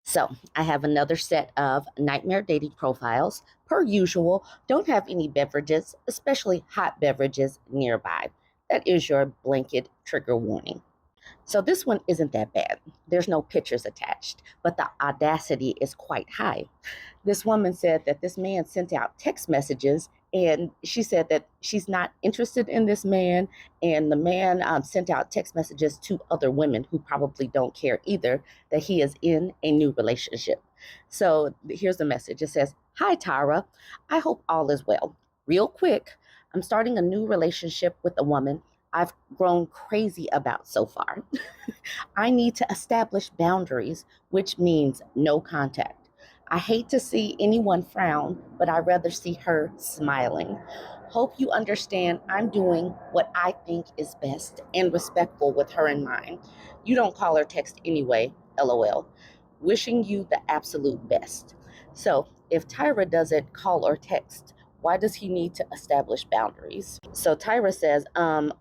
So I have another set of nightmare dating profiles. Per usual, don't have any beverages, especially hot beverages, nearby. That is your blanket trigger warning. So this one isn't that bad. There's no pictures attached, but the audacity is quite high. This woman said that this man sent out text messages, and she said that she's not interested in this man. And the man sent out text messages to other women who probably don't care either that he is in a new relationship. So here's the message. It says, "Hi, Tara. I hope all is well. Real quick, I'm starting a new relationship with a woman I've grown crazy about so far. I need to establish boundaries, which means no contact. I hate to see anyone frown, but I'd rather see her smiling. Hope you understand I'm doing what I think is best and respectful with her in mind. You don't call or text anyway, LOL. Wishing you the absolute best." So if Tyra doesn't call or text, why does he need to establish boundaries? So Tyra says,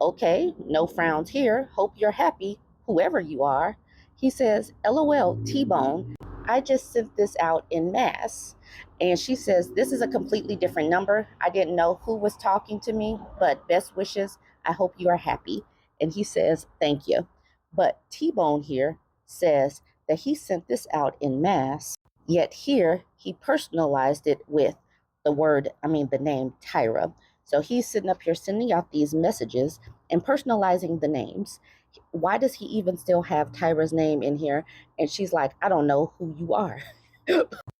okay, no frowns here. Hope you're happy, whoever you are. He says, LOL, T-Bone. I just sent this out in mass. And she says, this is a completely different number. I didn't know who was talking to me, but best wishes. I hope you are happy. And he says, thank you. But T-Bone here says that he sent this out in mass, yet here he personalized it with the name Tyra. So he's sitting up here sending out these messages and personalizing the names. Why does he even still have Tyra's name in here? And she's like, I don't know who you are.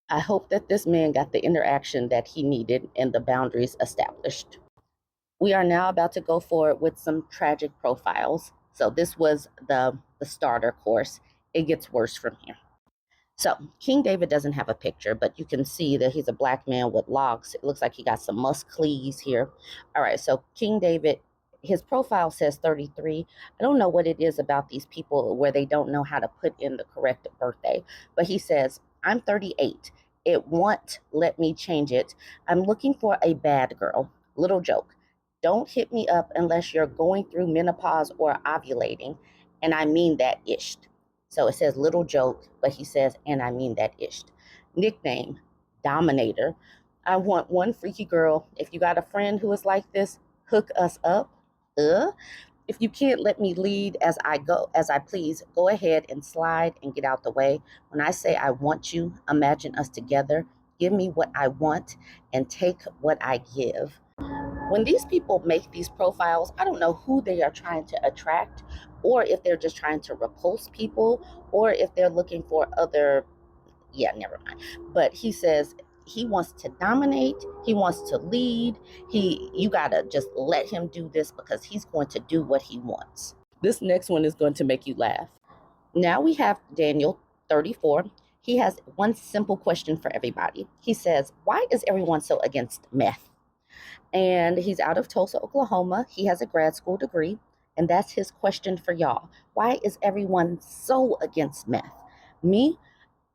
I hope that this man got the interaction that he needed and the boundaries established. We are now about to go forward with some tragic profiles. So this was the starter course. It gets worse from here. So King David doesn't have a picture, but you can see that he's a black man with locks. It looks like he got some musklees here. All right, so King David, his profile says 33. I don't know what it is about these people where they don't know how to put in the correct birthday, but he says, I'm 38. It won't let me change it. I'm looking for a bad girl. Little joke. Don't hit me up unless you're going through menopause or ovulating. And I mean that ish. So it says little joke, but he says, and I mean that ish. Nickname, Dominator. I want one freaky girl. If you got a friend who is like this, hook us up. If you can't let me lead as I please, go ahead and slide and get out the way. When I say I want you, imagine us together. Give me what I want and take what I give. When these people make these profiles, I don't know who they are trying to attract, or if they're just trying to repulse people, or if they're looking for never mind. But he says he wants to dominate, he wants to lead. You gotta just let him do this because he's going to do what he wants. This next one is going to make you laugh. Now we have Daniel, 34. He has one simple question for everybody. He says, why is everyone so against meth? And he's out of Tulsa, Oklahoma. He has a grad school degree. And that's his question for y'all. Why is everyone so against meth? Me,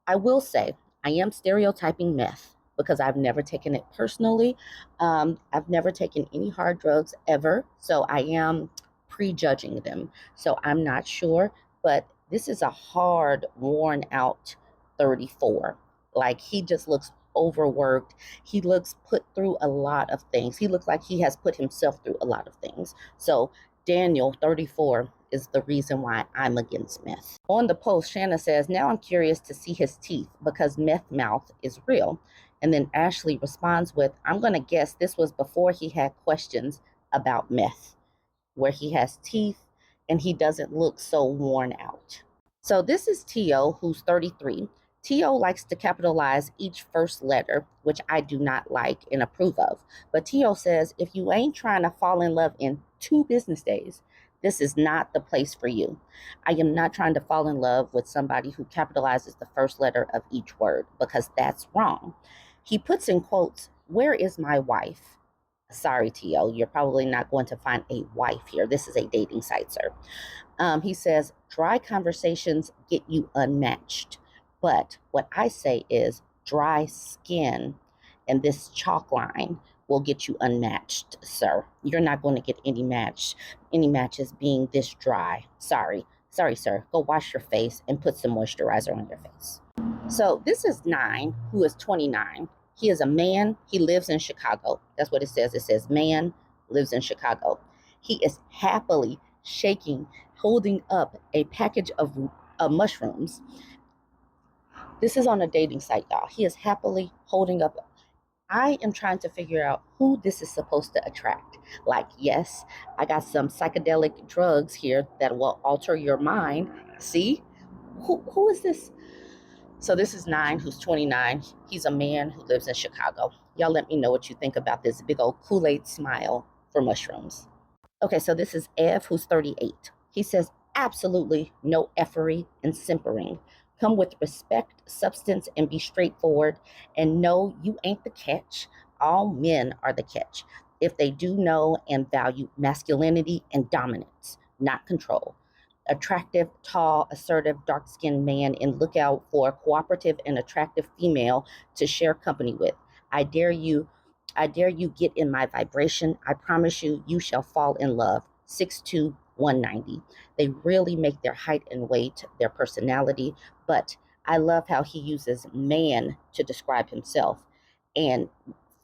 I will say, I am stereotyping meth because I've never taken it personally. I've never taken any hard drugs ever. So I am prejudging them. So I'm not sure. But this is a hard, worn out 34. Like he just looks overworked. He looks put through a lot of things. He looks like he has put himself through a lot of things. So Daniel, 34, is the reason why I'm against meth. On the post, Shanna says, now I'm curious to see his teeth because meth mouth is real. And then Ashley responds with, I'm going to guess this was before he had questions about meth, where he has teeth and he doesn't look so worn out. So this is Tio, who's 33. Tio likes to capitalize each first letter, which I do not like and approve of. But Tio says, if you ain't trying to fall in love in 2 business days, this is not the place for you. I am not trying to fall in love with somebody who capitalizes the first letter of each word because that's wrong. He puts in quotes, where is my wife? Sorry, Tio, you're probably not going to find a wife here. This is a dating site, sir. He says, dry conversations get you unmatched. But what I say is dry skin and this chalk line will get you unmatched, sir. You're not going to get any matches being this dry. Sorry, sir. Go wash your face and put some moisturizer on your face. So this is 9, who is 29. He is a man. He lives in Chicago. That's what it says. It says man lives in Chicago. He is happily shaking, holding up a package of mushrooms. This is on a dating site, y'all. He is happily holding up. I am trying to figure out who this is supposed to attract. Like, yes, I got some psychedelic drugs here that will alter your mind. See? Who is this? So this is 9, who's 29. He's a man who lives in Chicago. Y'all let me know what you think about this big old Kool-Aid smile for mushrooms. Okay, so this is Ev, who's 38. He says, absolutely no effery and simpering. Come with respect, substance, and be straightforward. And no, you ain't the catch. All men are the catch if they do know and value masculinity and dominance, not control. Attractive, tall, assertive, dark-skinned man, and look out for a cooperative and attractive female to share company with. I dare you get in my vibration. I promise you, you shall fall in love. 6'2", 190. They really make their height and weight their personality, but I love how he uses man to describe himself and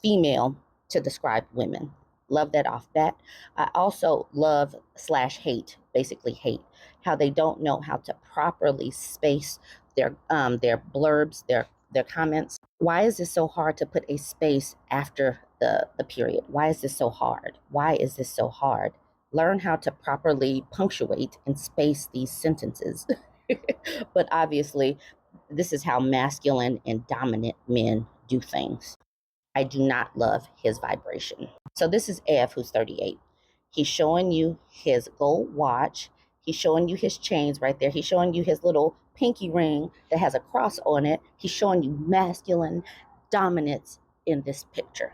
female to describe women. Love that off bat. I also love slash hate, basically hate, how they don't know how to properly space their blurbs, their comments. Why is this so hard to put a space after the period? Why is this so hard? Why is this so hard? Learn how to properly punctuate and space these sentences. But obviously, this is how masculine and dominant men do things. I do not love his vibration. So this is Ev, who's 38. He's showing you his gold watch. He's showing you his chains right there. He's showing you his little pinky ring that has a cross on it. He's showing you masculine dominance in this picture.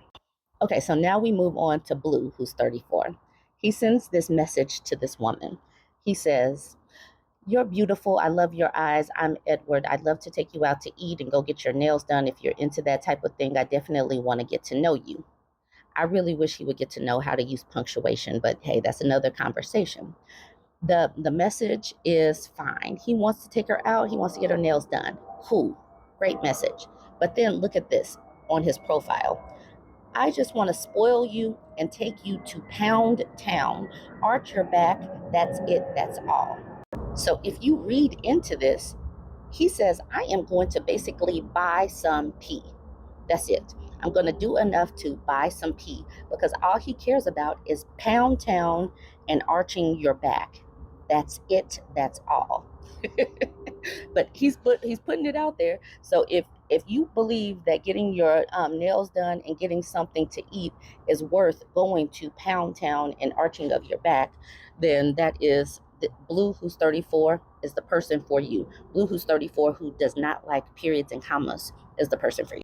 Okay, so now we move on to Blue, who's 34. He sends this message to this woman. He says, you're beautiful. I love your eyes. I'm Edward. I'd love to take you out to eat and go get your nails done. If you're into that type of thing, I definitely want to get to know you. I really wish he would get to know how to use punctuation, but hey, that's another conversation. The message is fine. He wants to take her out. He wants to get her nails done. Cool. Great message. But then look at this on his profile. I just want to spoil you and take you to Pound Town. Arch your back. That's it. That's all. So if you read into this, he says, I am going to basically buy some pee. That's it. I'm going to do enough to buy some pee because all he cares about is Pound Town and arching your back. That's it. That's all. But he's putting it out there. So if you believe that getting your nails done and getting something to eat is worth going to Pound Town and arching of your back, then that is Blue, who's 34, is the person for you. Blue, who's 34, who does not like periods and commas, is the person for you.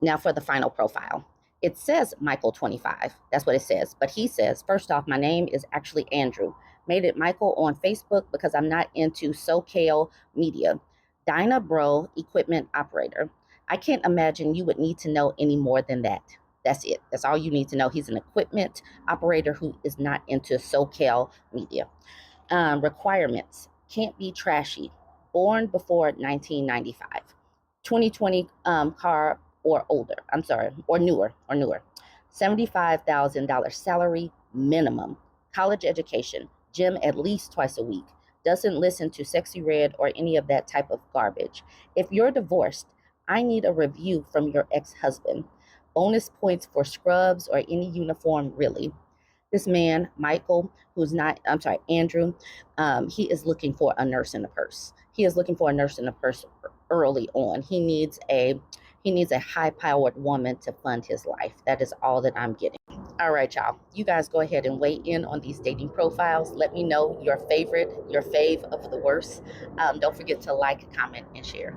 Now for the final profile. It says Michael 25. That's what it says. But he says, first off, my name is actually Andrew. Made it Michael on Facebook because I'm not into SoCal media. Dyna Bro equipment operator. I can't imagine you would need to know any more than that. That's it. That's all you need to know. He's an equipment operator who is not into SoCal media. Requirements. Can't be trashy. Born before 1995. 2020 car or older. I'm sorry, or newer. $75,000 salary minimum. College education. Gym at least twice a week. Doesn't listen to Sexy Red or any of that type of garbage. If you're divorced, I need a review from your ex-husband. Bonus points for scrubs or any uniform, really. This man, Michael, Andrew, he is looking for a nurse in a purse. He is looking for a nurse in a purse early on. He needs a high-powered woman to fund his life. That is all that I'm getting. All right, y'all. You guys go ahead and weigh in on these dating profiles. Let me know your fave of the worst. Don't forget to like, comment, and share.